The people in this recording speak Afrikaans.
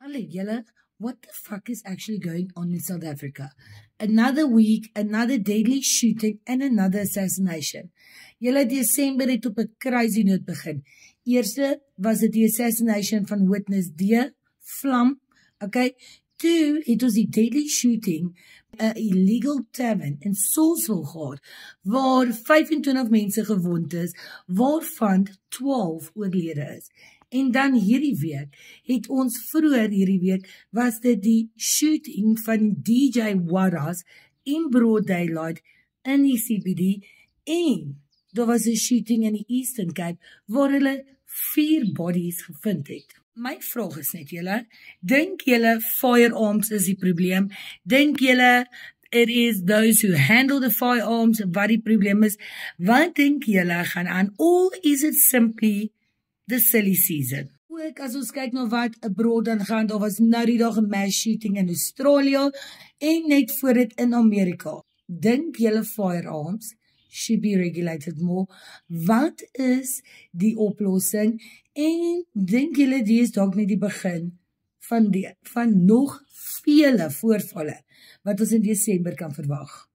Hallo julle, what the fuck is actually going on in South Africa? Another week, another deadly shooting and another assassination. Julle, December het op 'n crazy note begin. Eerste was dit die assassination van Witness D. Vlam, okay? Toe het ons die deadly shooting, 'n illegal tavern in Salisbury gehad, waar 25 mense gewond is, waarvan 12 oorlede is. En dan hierdie week het ons vroeër hierdie week was dit die shooting van DJ Warras in broad daylight in die CBD en daar was 'n shooting in die Eastern Cape waar hulle 4 bodies gevind het. My vraag is net julle, dink julle firearms is die probleem? Dink julle it is those who handle the firearms wat die probleem is? Wat dink julle gaan aan? Or is it simply the silly season? Ook as ons kyk na wat abroad dan gaan, daar was nou die dag 'n mass shooting in Australië en net voor dit in Amerika. Dink julle firearms should be regulated more? Wat is die oplossing? En dink julle dit is dalk net die begin van nog vele voorvalle wat ons in Desember kan verwag?